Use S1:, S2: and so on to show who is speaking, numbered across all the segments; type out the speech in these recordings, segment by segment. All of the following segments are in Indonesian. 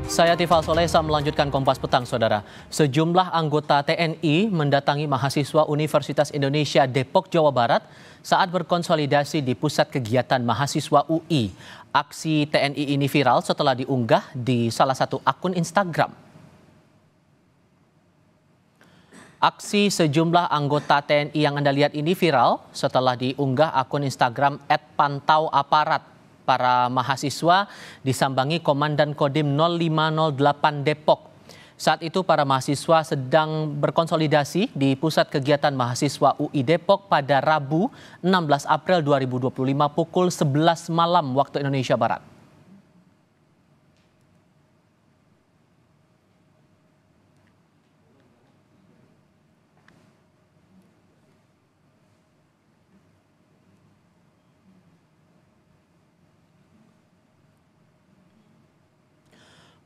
S1: Saya Tifal Solesa melanjutkan Kompas Petang, Saudara. Sejumlah anggota TNI mendatangi mahasiswa Universitas Indonesia Depok, Jawa Barat saat berkonsolidasi di Pusat Kegiatan Mahasiswa UI. Aksi TNI ini viral setelah diunggah di salah satu akun Instagram. Aksi sejumlah anggota TNI yang Anda lihat ini viral setelah diunggah akun Instagram @pantauaparat. Para mahasiswa disambangi Komandan Kodim 0508 Depok. Saat itu para mahasiswa sedang berkonsolidasi di Pusat Kegiatan Mahasiswa UI Depok pada Rabu 16 April 2025 pukul 11 malam waktu Indonesia Barat.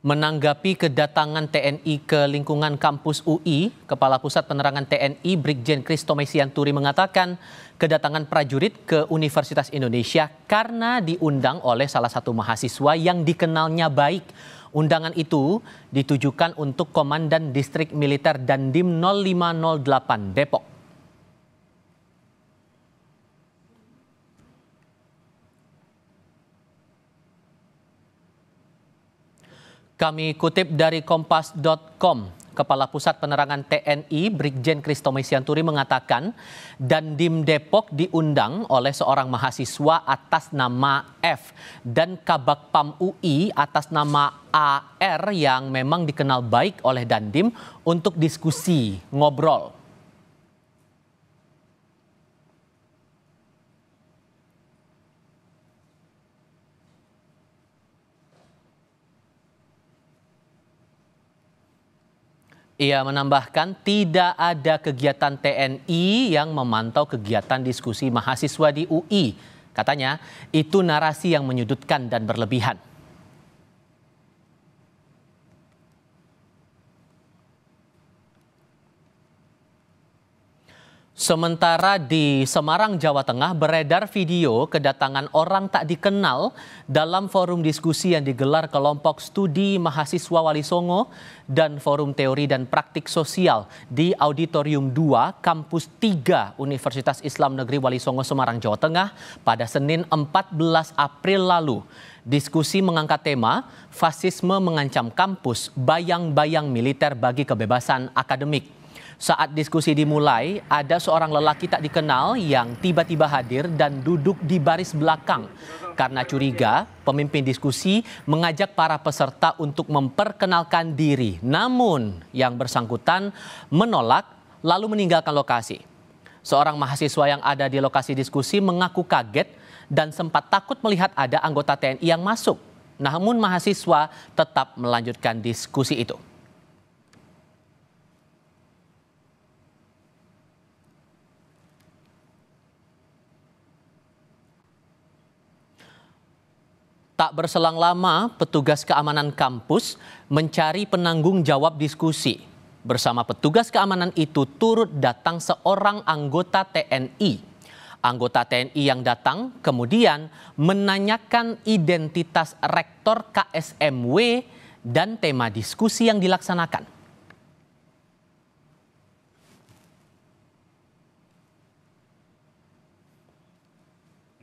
S1: Menanggapi kedatangan TNI ke lingkungan kampus UI, Kepala Pusat Penerangan TNI Brigjen Christo Mesianturi mengatakan kedatangan prajurit ke Universitas Indonesia karena diundang oleh salah satu mahasiswa yang dikenalnya baik. Undangan itu ditujukan untuk Komandan Distrik Militer Dandim 0508 Depok. Kami kutip dari kompas.com, Kepala Pusat Penerangan TNI Brigjen Christo Mesianturi mengatakan Dandim Depok diundang oleh seorang mahasiswa atas nama F dan Kabak PAM UI atas nama AR yang memang dikenal baik oleh Dandim untuk diskusi, ngobrol. Ia menambahkan tidak ada kegiatan TNI yang memantau kegiatan diskusi mahasiswa di UI. Katanya itu narasi yang menyudutkan dan berlebihan. Sementara di Semarang, Jawa Tengah beredar video kedatangan orang tak dikenal dalam forum diskusi yang digelar kelompok studi mahasiswa Wali Songo dan forum teori dan praktik sosial di Auditorium 2 Kampus 3 Universitas Islam Negeri Wali Songo, Semarang, Jawa Tengah pada Senin 14 April lalu. Diskusi mengangkat tema fasisme mengancam kampus, bayang-bayang militer bagi kebebasan akademik. Saat diskusi dimulai, ada seorang lelaki tak dikenal yang tiba-tiba hadir dan duduk di baris belakang. Karena curiga, pemimpin diskusi mengajak para peserta untuk memperkenalkan diri. Namun, yang bersangkutan menolak lalu meninggalkan lokasi. Seorang mahasiswa yang ada di lokasi diskusi mengaku kaget dan sempat takut melihat ada anggota TNI yang masuk. Namun mahasiswa tetap melanjutkan diskusi itu. Tak berselang lama, petugas keamanan kampus mencari penanggung jawab diskusi. Bersama petugas keamanan itu turut datang seorang anggota TNI. Anggota TNI yang datang kemudian menanyakan identitas rektor KSMW dan tema diskusi yang dilaksanakan.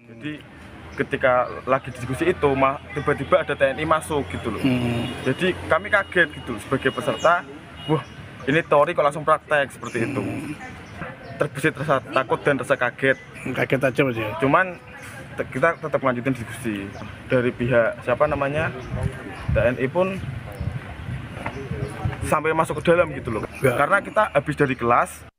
S2: Jadi ketika lagi diskusi itu tiba-tiba ada TNI masuk gitu loh. Jadi kami kaget gitu sebagai peserta. Wah, ini teori kok langsung praktek seperti itu. Terbesit rasa takut dan rasa kaget.
S3: Kaget aja Mas ya.
S2: Cuman kita tetap lanjutin diskusi. Dari pihak TNI pun sampai masuk ke dalam gitu loh. Karena kita habis dari kelas.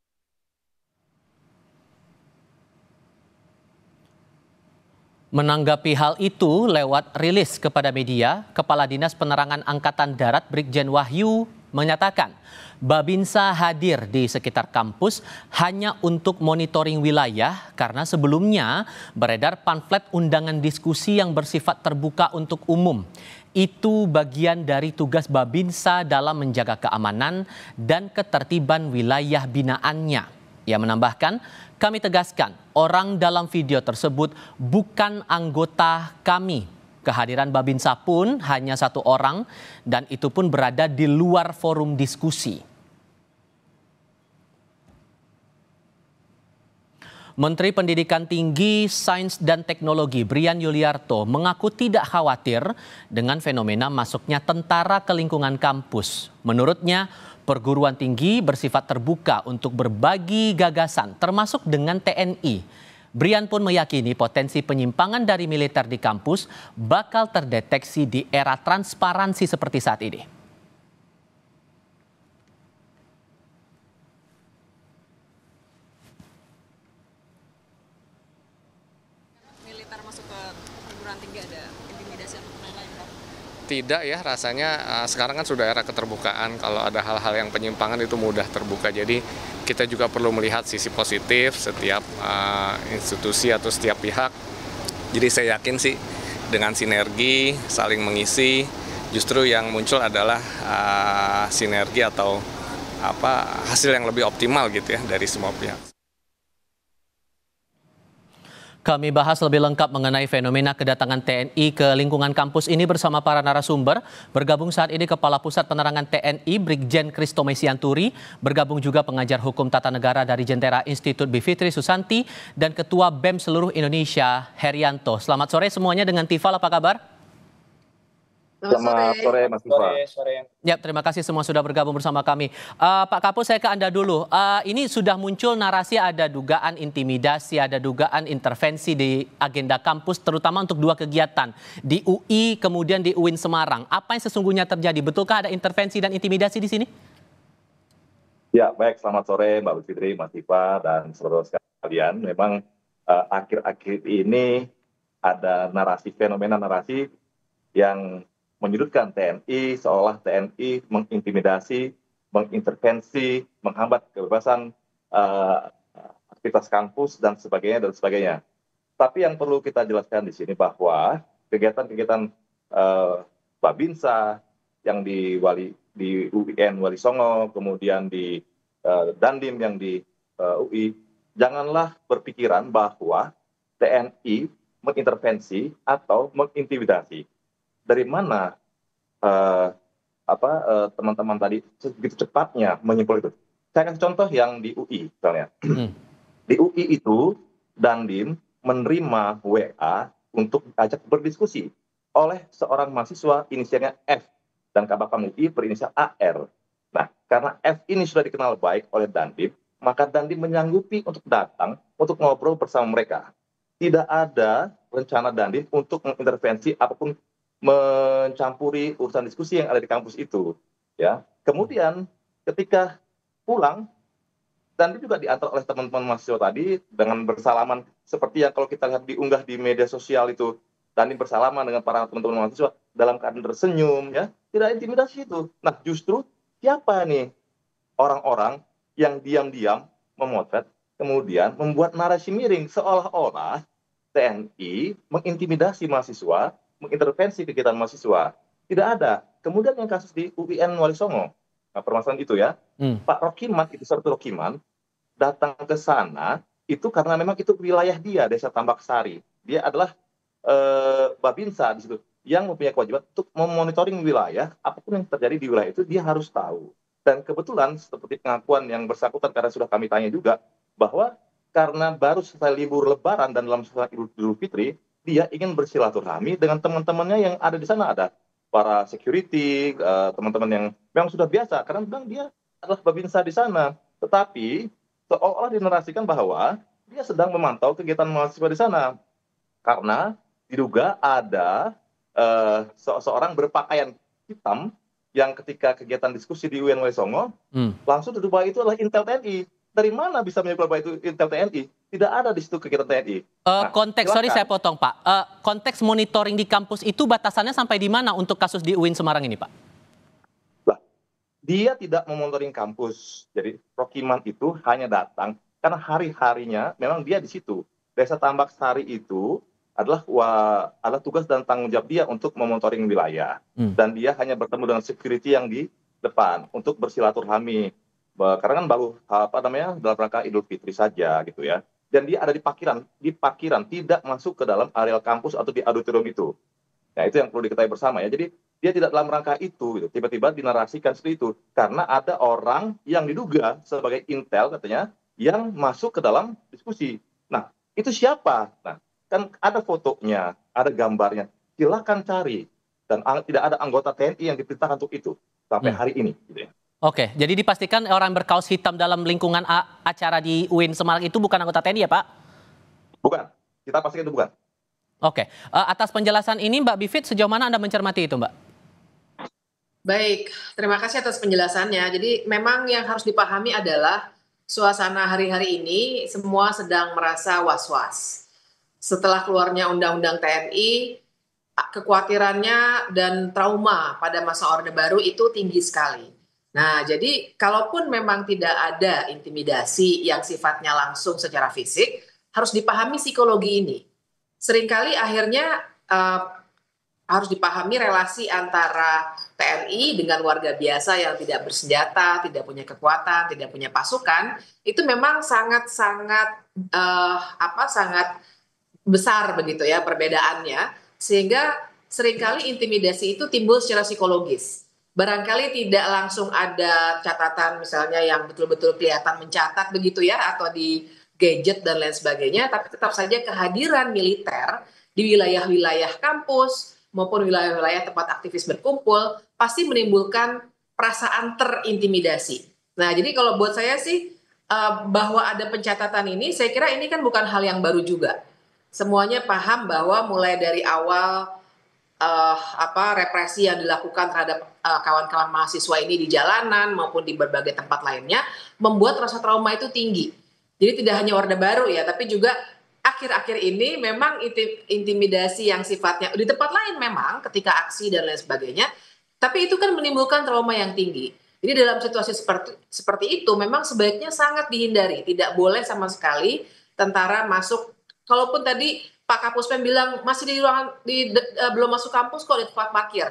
S1: Menanggapi hal itu lewat rilis kepada media, Kepala Dinas Penerangan Angkatan Darat Brigjen Wahyu menyatakan Babinsa hadir di sekitar kampus hanya untuk monitoring wilayah karena sebelumnya beredar pamflet undangan diskusi yang bersifat terbuka untuk umum. Itu bagian dari tugas Babinsa dalam menjaga keamanan dan ketertiban wilayah binaannya. Ia menambahkan, kami tegaskan orang dalam video tersebut bukan anggota kami. Kehadiran Babinsa pun hanya 1 orang dan itu pun berada di luar forum diskusi. Menteri Pendidikan Tinggi, Sains dan Teknologi Brian Yuliarto mengaku tidak khawatir dengan fenomena masuknya tentara ke lingkungan kampus. Menurutnya, perguruan tinggi bersifat terbuka untuk berbagi gagasan termasuk dengan TNI. Brian pun meyakini potensi penyimpangan dari militer di kampus bakal terdeteksi di era transparansi seperti saat ini.
S3: Militer masuk ke perguruan tinggi ada intimidasi atau lain-lain, Pak?
S4: Tidak ya, rasanya sekarang kan sudah era keterbukaan. Kalau ada hal-hal yang penyimpangan itu mudah terbuka. Jadi kita juga perlu melihat sisi positif setiap institusi atau setiap pihak. Jadi saya yakin sih dengan sinergi, saling mengisi, justru yang muncul adalah sinergi atau hasil yang lebih optimal gitu ya dari semua pihak.
S1: Kami bahas lebih lengkap mengenai fenomena kedatangan TNI ke lingkungan kampus ini bersama para narasumber. Bergabung saat ini Kepala Pusat Penerangan TNI Brigjen Christo Mesianturi, bergabung juga pengajar hukum tata negara dari Jentera Institut Bivitri Susanti, dan Ketua BEM Seluruh Indonesia Herianto. Selamat sore semuanya, dengan Tifal apa kabar?
S5: Selamat sore, Mas Iva.
S1: Ya, terima kasih semua sudah bergabung bersama kami. Pak Kapus, saya ke Anda dulu. Ini sudah muncul narasi ada dugaan intimidasi, ada dugaan intervensi di agenda kampus, terutama untuk 2 kegiatan. Di UI, kemudian di UIN Semarang. Apa yang sesungguhnya terjadi? Betulkah ada intervensi dan intimidasi di sini?
S5: Ya, baik. Selamat sore, Mbak Fitri, Mas Iva, dan saudara sekalian. Memang akhir-akhir ini ada fenomena narasi yang menyudutkan TNI, seolah TNI mengintimidasi, mengintervensi, menghambat kebebasan aktivitas kampus dan sebagainya. Tapi yang perlu kita jelaskan di sini bahwa kegiatan-kegiatan Babinsa yang di UIN Wali Songo, kemudian di Dandim yang di UI, janganlah berpikiran bahwa TNI mengintervensi atau mengintimidasi. Dari mana teman-teman tadi begitu cepatnya menyimpul itu? Saya kasih contoh yang di UI misalnya. Di UI itu Dandim menerima WA untuk ajak berdiskusi oleh seorang mahasiswa inisialnya F dan Kabakam UI berinisial AR. Nah, karena F ini sudah dikenal baik oleh Dandim, maka Dandim menyanggupi untuk datang untuk ngobrol bersama mereka. Tidak ada rencana Dandim untuk mengintervensi apapun, mencampuri urusan diskusi yang ada di kampus itu, ya. Kemudian ketika pulang, dan juga diantar oleh teman-teman mahasiswa tadi dengan bersalaman seperti yang kalau kita lihat diunggah di media sosial itu, Dani bersalaman dengan para teman-teman mahasiswa dalam keadaan tersenyum, ya, tidak intimidasi itu. Nah, justru siapa nih orang-orang yang diam-diam memotret, kemudian membuat narasi miring seolah-olah TNI mengintimidasi mahasiswa, mengintervensi kegiatan mahasiswa. Tidak ada. Kemudian yang kasus di UIN Wali Songo, nah, permasalahan itu ya, Pak Rokiman, itu Sertu Rokiman, datang ke sana itu karena memang itu wilayah dia, Desa Tambak Sari. Dia adalah Babinsa di situ yang mempunyai kewajiban untuk memonitoring wilayah, apapun yang terjadi di wilayah itu dia harus tahu. Dan kebetulan seperti pengakuan yang bersangkutan karena sudah kami tanya juga, bahwa karena baru selesai libur Lebaran dan dalam suasana Idul Fitri, dia ingin bersilaturahmi dengan teman-temannya yang ada di sana, ada para security, teman-teman yang memang sudah biasa karena memang dia adalah Babinsa di sana. Tetapi seolah-olah dinarasikan bahwa dia sedang memantau kegiatan mahasiswa di sana karena diduga ada seorang berpakaian hitam yang ketika kegiatan diskusi di UIN Wali Songo langsung diduga itu adalah Intel TNI. Dari mana bisa menyebut bahwa itu Intel TNI? Tidak ada di situ kegiatan TNI.
S1: Konteks, sorry saya potong Pak. Konteks monitoring di kampus itu batasannya sampai di mana untuk kasus di UIN Semarang ini Pak?
S5: Lah, dia tidak memonitoring kampus. Jadi Rokiman itu hanya datang karena hari-harinya memang dia di situ. Desa Tambak Sari itu adalah tugas dan tanggung jawab dia untuk memonitoring wilayah. Dan dia hanya bertemu dengan security yang di depan untuk bersilaturahmi. Karena kan baru dalam rangka Idul Fitri saja gitu ya. Dan dia ada di parkiran tidak masuk ke dalam areal kampus atau di auditorium itu. Nah, itu yang perlu diketahui bersama ya. Jadi dia tidak dalam rangka itu, gitu. Tiba-tiba dinarasikan seperti itu karena ada orang yang diduga sebagai intel katanya yang masuk ke dalam diskusi. Nah, itu siapa? Nah, kan ada fotonya, ada gambarnya. Silakan cari. Dan tidak ada anggota TNI yang diperintahkan untuk itu sampai hari ini. Gitu ya.
S1: Oke, jadi dipastikan orang berkaos hitam dalam lingkungan acara di UIN Semarang itu bukan anggota TNI ya Pak?
S5: Bukan, kita pastikan itu bukan.
S1: Oke, atas penjelasan ini Mbak Bivit sejauh mana Anda mencermati itu Mbak?
S6: Baik, terima kasih atas penjelasannya. Jadi memang yang harus dipahami adalah suasana hari-hari ini semua sedang merasa was-was. Setelah keluarnya Undang-Undang TNI, kekhawatirannya dan trauma pada masa Orde Baru itu tinggi sekali. Nah, jadi kalaupun memang tidak ada intimidasi yang sifatnya langsung secara fisik, harus dipahami psikologi ini. Seringkali akhirnya harus dipahami relasi antara TNI dengan warga biasa yang tidak bersenjata, tidak punya kekuatan, tidak punya pasukan, itu memang sangat-sangat sangat besar begitu ya perbedaannya, sehingga seringkali intimidasi itu timbul secara psikologis. Barangkali tidak langsung ada catatan misalnya yang betul-betul kelihatan mencatat begitu ya, atau di gadget dan lain sebagainya, tapi tetap saja kehadiran militer di wilayah-wilayah kampus maupun wilayah-wilayah tempat aktivis berkumpul pasti menimbulkan perasaan terintimidasi. Nah, jadi kalau buat saya sih bahwa ada pencatatan ini, saya kira ini kan bukan hal yang baru juga. Semuanya paham bahwa mulai dari awal represi yang dilakukan terhadap kawan-kawan mahasiswa ini di jalanan maupun di berbagai tempat lainnya membuat rasa trauma itu tinggi. Jadi tidak hanya Orde Baru ya, tapi juga akhir-akhir ini memang intimidasi yang sifatnya di tempat lain memang ketika aksi dan lain sebagainya, tapi itu kan menimbulkan trauma yang tinggi. Jadi dalam situasi seperti itu memang sebaiknya sangat dihindari, tidak boleh sama sekali tentara masuk. Kalaupun tadi Pak Kapuspen bilang masih di ruangan belum masuk kampus kok di tempat parkir.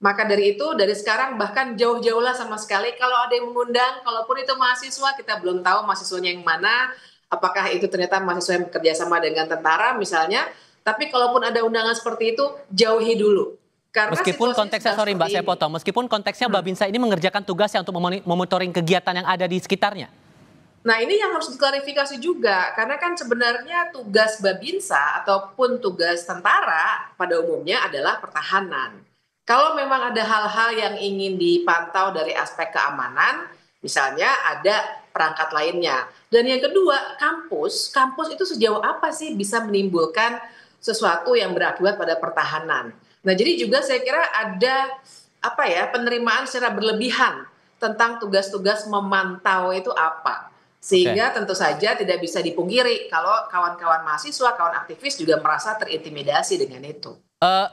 S6: Maka dari itu dari sekarang bahkan jauh-jauhlah sama sekali kalau ada yang mengundang, kalaupun itu mahasiswa kita belum tahu mahasiswanya yang mana, apakah itu ternyata mahasiswa yang bekerja sama dengan tentara misalnya, tapi kalaupun ada undangan seperti itu jauhi dulu. Karena
S1: meskipun konteksnya, sorry Mbak saya potong, meskipun konteksnya Babinsa ini mengerjakan tugasnya untuk memonitoring kegiatan yang ada di sekitarnya.
S6: Nah ini yang harus diklarifikasi juga, karena kan sebenarnya tugas Babinsa ataupun tugas tentara pada umumnya adalah pertahanan. Kalau memang ada hal-hal yang ingin dipantau dari aspek keamanan, misalnya ada perangkat lainnya. Dan yang kedua, kampus itu sejauh apa sih bisa menimbulkan sesuatu yang berakibat pada pertahanan. Nah jadi juga saya kira ada penerimaan secara berlebihan tentang tugas-tugas memantau itu apa. Sehingga tentu saja tidak bisa dipungkiri kalau kawan-kawan mahasiswa, kawan aktivis juga merasa terintimidasi dengan itu.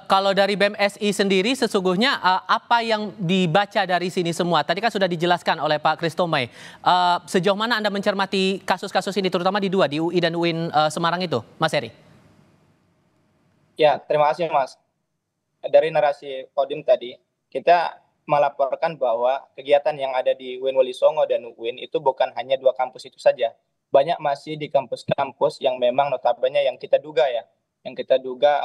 S1: Kalau dari BMSI sendiri sesungguhnya apa yang dibaca dari sini semua? Tadi kan sudah dijelaskan oleh Pak Christomay. Sejauh mana Anda mencermati kasus-kasus ini terutama di UI dan UIN Semarang itu, Mas Heri?
S7: Ya, terima kasih Mas. Dari narasi Kodim tadi, kita melaporkan bahwa kegiatan yang ada di UIN Wolisongo dan UIN itu bukan hanya 2 kampus itu saja. Banyak masih di kampus-kampus yang memang notabene yang kita duga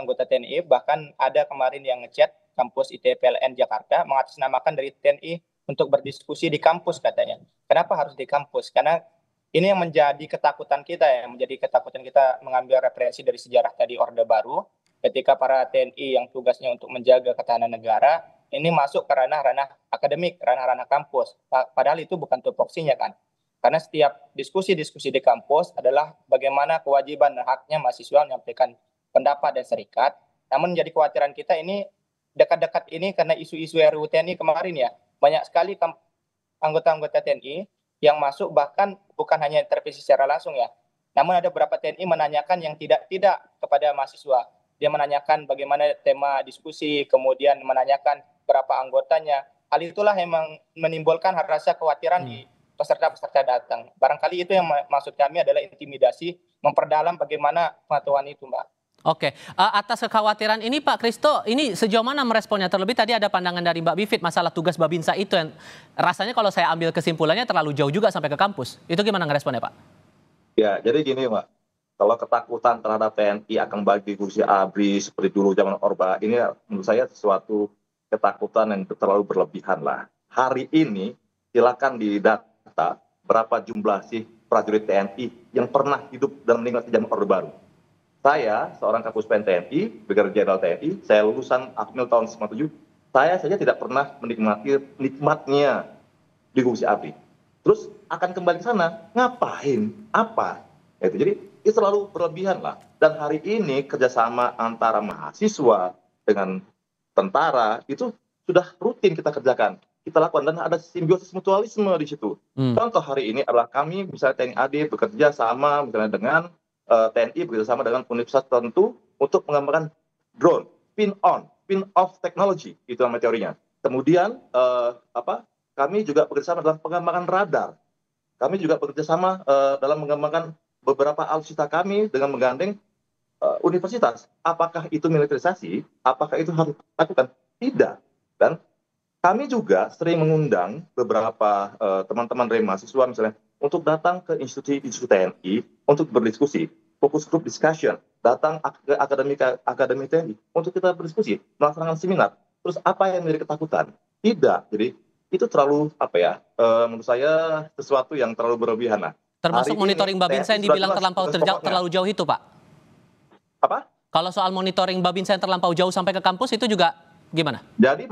S7: anggota TNI, bahkan ada kemarin yang ngechat kampus ITPLN Jakarta mengatasnamakan dari TNI untuk berdiskusi di kampus katanya. Kenapa harus di kampus? Karena ini yang menjadi ketakutan kita mengambil referensi dari sejarah tadi Orde Baru, ketika para TNI yang tugasnya untuk menjaga ketahanan negara ini masuk ke ranah-ranah akademik, ranah-ranah kampus. Padahal itu bukan tupoksinya kan. Karena setiap diskusi-diskusi di kampus adalah bagaimana kewajiban dan haknya mahasiswa menyampaikan pendapat dan serikat. Namun menjadi kekhawatiran kita ini dekat-dekat ini karena isu-isu RUU TNI kemarin ya. Banyak sekali anggota-anggota TNI yang masuk bahkan bukan hanya intervensi secara langsung ya. Namun ada beberapa TNI menanyakan yang tidak kepada mahasiswa. Dia menanyakan bagaimana tema diskusi, kemudian menanyakan berapa anggotanya. Hal itulah yang menimbulkan rasa kekhawatiran di peserta-peserta datang. Barangkali itu yang maksud kami adalah intimidasi, memperdalam bagaimana pengetahuan itu, Mbak.
S1: Oke, atas kekhawatiran ini Pak Christo, ini sejauh mana meresponnya? Terlebih tadi ada pandangan dari Mbak Bivit masalah tugas Babinsa itu yang rasanya kalau saya ambil kesimpulannya terlalu jauh juga sampai ke kampus. Itu gimana ngeresponnya Pak?
S5: Ya, jadi gini Mbak, kalau ketakutan terhadap TNI akan bagi kursi ABRI seperti dulu zaman Orba, ini menurut saya sesuatu ketakutan yang terlalu berlebihan lah. Hari ini silakan didata berapa jumlah sih prajurit TNI yang pernah hidup dan meninggal di zaman Orde Baru. Saya, seorang Kapus Pen TNI, Brigadir Jenderal TNI, saya lulusan Akmil tahun 97, saya saja tidak pernah menikmati nikmatnya di kursi ABRI. Terus akan kembali ke sana, ngapain? Apa? Jadi itu selalu berlebihan lah. Dan hari ini kerjasama antara mahasiswa dengan tentara itu sudah rutin kita kerjakan. Kita lakukan dan ada simbiosis mutualisme di situ. Contoh hari ini adalah kami misalnya TNI AD bekerja sama misalnya dengan TNI bekerja sama dengan universitas tertentu untuk mengembangkan drone, spin-off technology itu nama teorinya. Kemudian kami juga bekerja sama dalam pengembangan radar. Kami juga bekerja sama dalam mengembangkan beberapa alutsista kami dengan menggandeng universitas. Apakah itu militerisasi? Apakah itu harus dilakukan? Tidak. Dan kami juga sering mengundang beberapa teman-teman dari mahasiswa misalnya untuk datang ke institusi TNI untuk berdiskusi, fokus group discussion, datang ke akademi TNI untuk kita berdiskusi, melaksanakan seminar. Terus apa yang menjadi ketakutan? Tidak. Jadi itu terlalu menurut saya sesuatu yang terlalu berlebihan lah.
S1: Termasuk monitoring Babinsa yang dibilang terlalu jauh itu, Pak?
S5: Apa?
S1: Kalau soal monitoring Babinsa yang terlampau jauh sampai ke kampus itu juga gimana?
S5: Jadi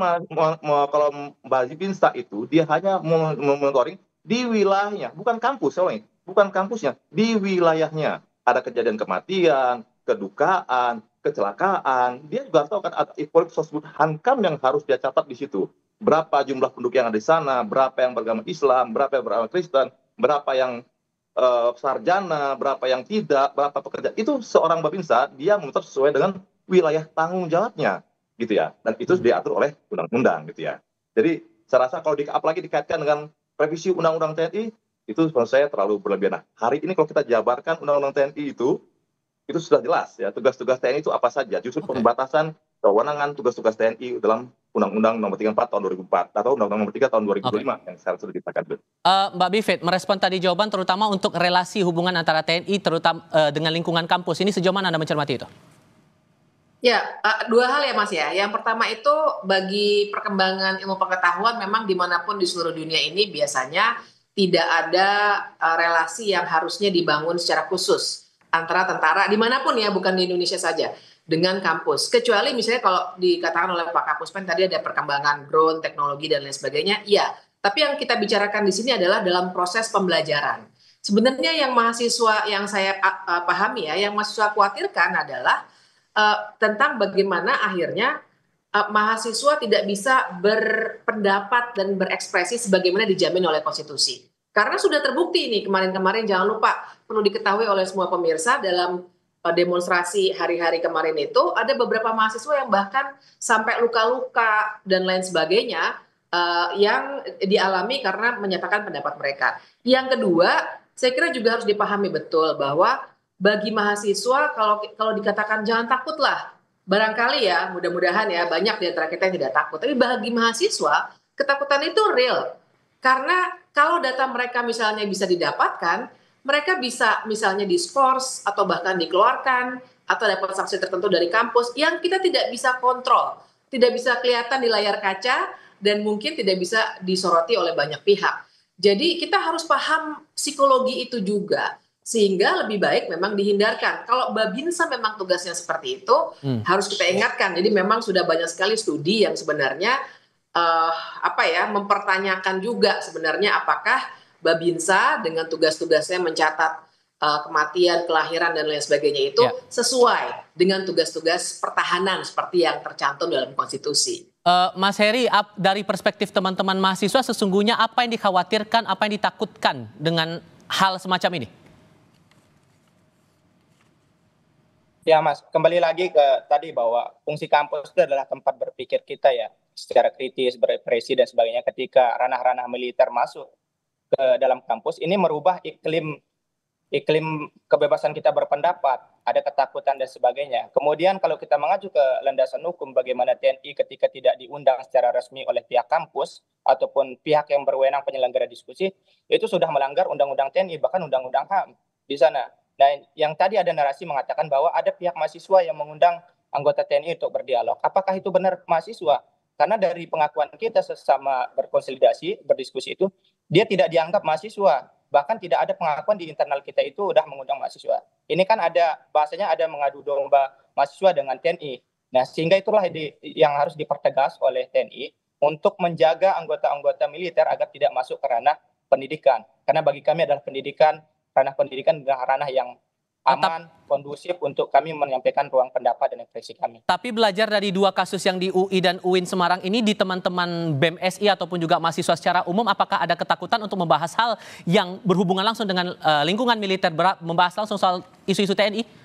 S5: kalau Babinsa itu dia hanya monitoring di wilayahnya, bukan kampus, bukan kampusnya, di wilayahnya. Ada kejadian kematian, kedukaan, kecelakaan. Dia juga tahu kan ada Sosbud Hankam yang harus dia catat di situ. Berapa jumlah penduduk yang ada di sana, berapa yang beragama Islam, berapa yang beragama Kristen, berapa yang sarjana, berapa yang tidak, berapa pekerja. Itu seorang Babinsa dia monitor sesuai dengan wilayah tanggung jawabnya, gitu ya. Dan itu diatur oleh undang-undang, gitu ya. Jadi saya rasa kalau apalagi dikaitkan dengan revisi undang-undang TNI, itu menurut saya terlalu berlebihan. Nah, hari ini kalau kita jabarkan undang-undang TNI itu sudah jelas ya, tugas-tugas TNI itu apa saja. Justru pembatasan kewenangan tugas-tugas TNI dalam Undang-Undang Nomor 34 Tahun 2004 atau Undang-Undang Nomor 3 Tahun 2025 yang sekarang sudah disahkan.
S1: Mbak Bivit, merespon tadi jawaban terutama untuk relasi hubungan antara TNI terutama dengan lingkungan kampus. Ini sejauh mana Anda mencermati itu?
S6: Ya, dua hal ya Mas ya. Yang pertama itu bagi perkembangan ilmu pengetahuan memang dimanapun di seluruh dunia ini biasanya tidak ada relasi yang harusnya dibangun secara khusus antara tentara dimanapun ya, bukan di Indonesia saja, dengan kampus. Kecuali misalnya kalau dikatakan oleh Pak Kapus Pen tadi ada perkembangan drone, teknologi dan lain sebagainya, iya. Tapi yang kita bicarakan di sini adalah dalam proses pembelajaran. Sebenarnya yang mahasiswa yang saya pahami ya, yang mahasiswa khawatirkan adalah tentang bagaimana akhirnya mahasiswa tidak bisa berpendapat dan berekspresi sebagaimana dijamin oleh konstitusi. Karena sudah terbukti nih kemarin-kemarin, jangan lupa perlu diketahui oleh semua pemirsa dalam demonstrasi hari-hari kemarin itu ada beberapa mahasiswa yang bahkan sampai luka-luka dan lain sebagainya yang dialami karena menyatakan pendapat mereka. Yang kedua, saya kira juga harus dipahami betul bahwa bagi mahasiswa kalau dikatakan jangan takutlah, barangkali ya mudah-mudahan ya banyak di antara kita yang tidak takut. Tapi bagi mahasiswa ketakutan itu real. Karena kalau data mereka misalnya bisa didapatkan, mereka bisa misalnya diskors atau bahkan dikeluarkan atau dapat sanksi tertentu dari kampus yang kita tidak bisa kontrol, tidak bisa kelihatan di layar kaca dan mungkin tidak bisa disoroti oleh banyak pihak. Jadi kita harus paham psikologi itu juga sehingga lebih baik memang dihindarkan. Kalau Babinsa memang tugasnya seperti itu harus kita ingatkan. Jadi memang sudah banyak sekali studi yang sebenarnya mempertanyakan juga sebenarnya apakah Babinsa dengan tugas-tugasnya mencatat kematian, kelahiran dan lain sebagainya itu sesuai dengan tugas-tugas pertahanan seperti yang tercantum dalam konstitusi.
S1: Mas Heri, dari perspektif teman-teman mahasiswa sesungguhnya apa yang dikhawatirkan, apa yang ditakutkan dengan hal semacam ini?
S7: Ya Mas, kembali lagi ke tadi bahwa fungsi kampus itu adalah tempat berpikir kita ya, secara kritis, berekspresi dan sebagainya. Ketika ranah-ranah militer masuk ke dalam kampus, ini merubah iklim kebebasan kita berpendapat, ada ketakutan dan sebagainya. Kemudian kalau kita mengacu ke landasan hukum, bagaimana TNI ketika tidak diundang secara resmi oleh pihak kampus ataupun pihak yang berwenang penyelenggara diskusi, itu sudah melanggar undang-undang TNI, bahkan undang-undang HAM di sana. Nah, yang tadi ada narasi mengatakan bahwa ada pihak mahasiswa yang mengundang anggota TNI untuk berdialog. Apakah itu benar mahasiswa? Karena dari pengakuan kita sesama berkonsolidasi, berdiskusi itu, dia tidak dianggap mahasiswa. Bahkan tidak ada pengakuan di internal kita itu udah mengundang mahasiswa. Ini kan ada, bahasanya ada mengadu domba mahasiswa dengan TNI. Nah, sehingga itulah yang harus dipertegas oleh TNI untuk menjaga anggota-anggota militer agar tidak masuk ke ranah pendidikan. Karena bagi kami adalah ranah pendidikan adalah ranah yang aman, kondusif untuk kami menyampaikan ruang pendapat dan ekspresi kami.
S1: Tapi belajar dari dua kasus yang di UI dan UIN Semarang ini, di teman-teman BEM SI ataupun juga mahasiswa secara umum, apakah ada ketakutan untuk membahas hal yang berhubungan langsung dengan lingkungan militer, membahas langsung soal isu-isu TNI?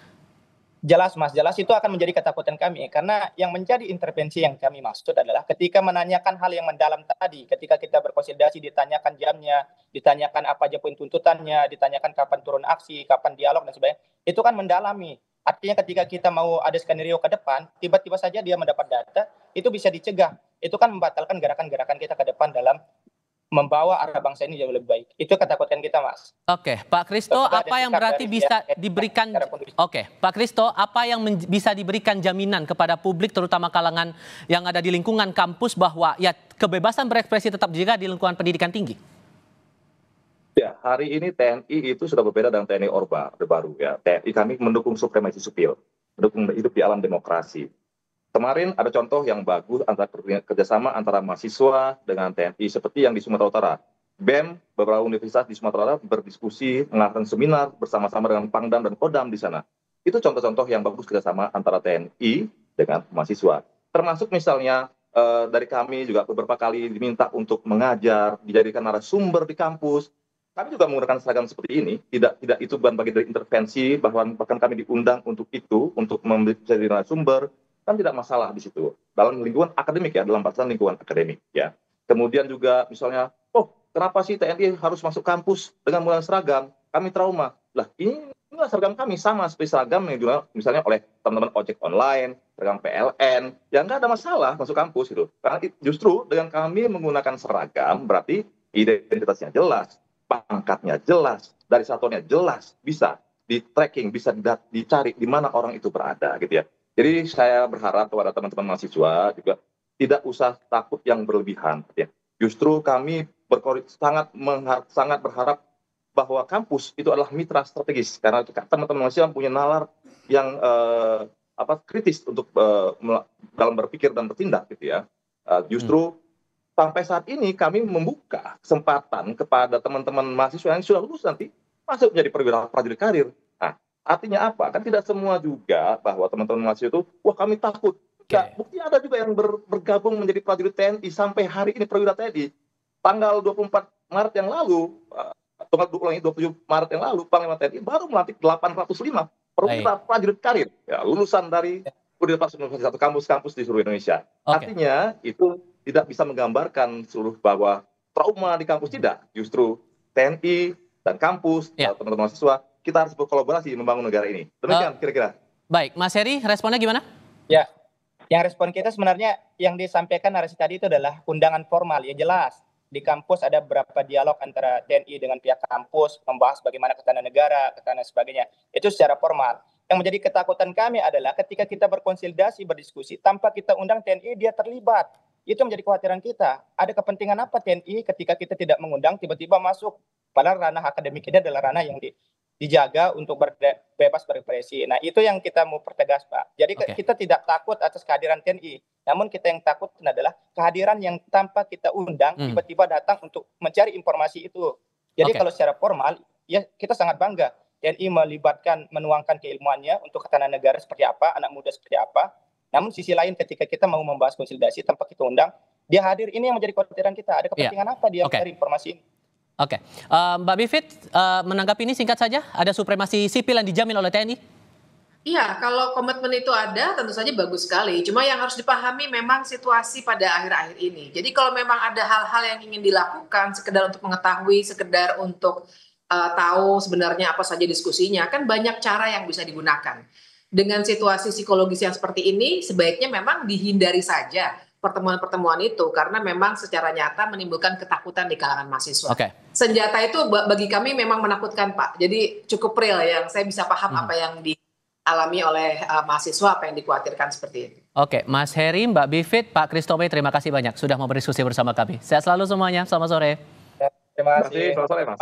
S7: Jelas Mas, jelas itu akan menjadi ketakutan kami. Karena yang menjadi intervensi yang kami maksud adalah ketika menanyakan hal yang mendalam tadi, ketika kita berkonsolidasi ditanyakan jamnya, ditanyakan apa aja poin tuntutannya, ditanyakan kapan turun aksi, kapan dialog dan sebagainya, itu kan mendalami. Artinya ketika kita mau ada skenario ke depan, tiba-tiba saja dia mendapat data, itu bisa dicegah. Itu kan membatalkan gerakan-gerakan kita ke depan dalam membawa arah bangsa ini jauh lebih baik. Itu ketakutan kita, Mas.
S1: Oke, Pak Kristo, apa yang berarti bisa diberikan? Oke, Pak Kristo, apa yang bisa diberikan jaminan kepada publik, terutama kalangan yang ada di lingkungan kampus, bahwa ya kebebasan berekspresi tetap dijaga di lingkungan pendidikan tinggi?
S5: Ya, hari ini TNI itu sudah berbeda dengan TNI Orde Baru ya. TNI kami mendukung supremasi sipil, mendukung hidup di alam demokrasi. Kemarin ada contoh yang bagus antara kerjasama antara mahasiswa dengan TNI seperti yang di Sumatera Utara. BEM, beberapa universitas di Sumatera Utara berdiskusi, mengadakan seminar bersama-sama dengan Pangdam dan Kodam di sana. Itu contoh-contoh yang bagus kerjasama antara TNI dengan mahasiswa. Termasuk misalnya dari kami juga beberapa kali diminta untuk mengajar, dijadikan narasumber di kampus. Kami juga menggunakan seragam seperti ini, tidak itu bukan bagian dari intervensi, bahkan kami diundang untuk itu, untuk menjadi narasumber. Kan tidak masalah di situ dalam lingkungan akademik ya, dalam batasan lingkungan akademik ya. Kemudian juga misalnya, kenapa sih TNI harus masuk kampus dengan menggunakan seragam? Kami trauma. Lah inilah seragam kami sama seperti seragam yang juga misalnya oleh teman-teman ojek online, seragam PLN, ya nggak ada masalah masuk kampus gitu. Karena justru dengan kami menggunakan seragam berarti identitasnya jelas, pangkatnya jelas, dari satuannya jelas, bisa di tracking, bisa dicari di mana orang itu berada gitu ya. Jadi saya berharap kepada teman-teman mahasiswa juga tidak usah takut yang berlebihan. Ya. Justru kami sangat berharap bahwa kampus itu adalah mitra strategis karena teman-teman mahasiswa punya nalar yang kritis untuk dalam berpikir dan bertindak gitu ya. Justru sampai saat ini kami membuka kesempatan kepada teman-teman mahasiswa yang sudah lulus nanti masuk menjadi perwira prajurit karir. Artinya apa? Kan tidak semua juga bahwa teman-teman mahasiswa itu, wah kami takut. Enggak, bukti ada juga yang bergabung menjadi prajurit TNI sampai hari ini perwira TNI. Tanggal 24 Maret yang lalu, tanggal 27 Maret yang lalu, Panglima TNI baru melantik 805 perwira prajurit karir. Ya, lulusan dari Universitas satu kampus-kampus di seluruh Indonesia. Artinya itu tidak bisa menggambarkan seluruh bahwa trauma di kampus tidak. Justru TNI dan kampus, teman-teman mahasiswa, kita harus berkolaborasi membangun negara ini. Demikian kira-kira.
S1: Baik, Mas Heri, responnya gimana?
S7: Ya, yang respon kita sebenarnya yang disampaikan narasi tadi itu adalah undangan formal. Ya jelas, di kampus ada beberapa dialog antara TNI dengan pihak kampus, membahas bagaimana ketahanan negara, ketahanan sebagainya. Itu secara formal. Yang menjadi ketakutan kami adalah ketika kita berkonsolidasi, berdiskusi, tanpa kita undang TNI, dia terlibat. Itu menjadi kekhawatiran kita. Ada kepentingan apa TNI ketika kita tidak mengundang, tiba-tiba masuk. Padahal ranah akademik ini adalah ranah yang dijaga untuk bebas berekspresi. Nah, itu yang kita mau pertegas, Pak. Jadi kita tidak takut atas kehadiran TNI. Namun kita yang takut adalah kehadiran yang tanpa kita undang, tiba-tiba datang untuk mencari informasi itu. Jadi kalau secara formal, ya kita sangat bangga. TNI menuangkan keilmuannya untuk ketahanan negara seperti apa, anak muda seperti apa. Namun sisi lain ketika kita mau membahas konsolidasi tanpa kita undang, dia hadir, ini yang menjadi kekhawatiran kita. Ada kepentingan apa dia mencari informasi ini?
S1: Oke, Mbak Bivit, menanggapi ini singkat saja, ada supremasi sipil yang dijamin oleh TNI?
S6: Iya, kalau komitmen itu ada, tentu saja bagus sekali. Cuma yang harus dipahami memang situasi pada akhir-akhir ini. Jadi kalau memang ada hal-hal yang ingin dilakukan, sekedar untuk mengetahui, sekedar untuk tahu sebenarnya apa saja diskusinya, kan banyak cara yang bisa digunakan. Dengan situasi psikologis yang seperti ini, sebaiknya memang dihindari saja pertemuan-pertemuan itu karena memang secara nyata menimbulkan ketakutan di kalangan mahasiswa. Senjata itu bagi kami memang menakutkan, Pak. Jadi cukup real yang saya bisa paham apa yang dialami oleh mahasiswa, apa yang dikhawatirkan seperti itu.
S1: Oke, Mas Heri, Mbak Bivit, Pak Christophe, terima kasih banyak sudah mau berdiskusi bersama kami. Sehat selalu semuanya, selamat sore.
S7: Terima kasih.
S5: Selamat sore, Mas.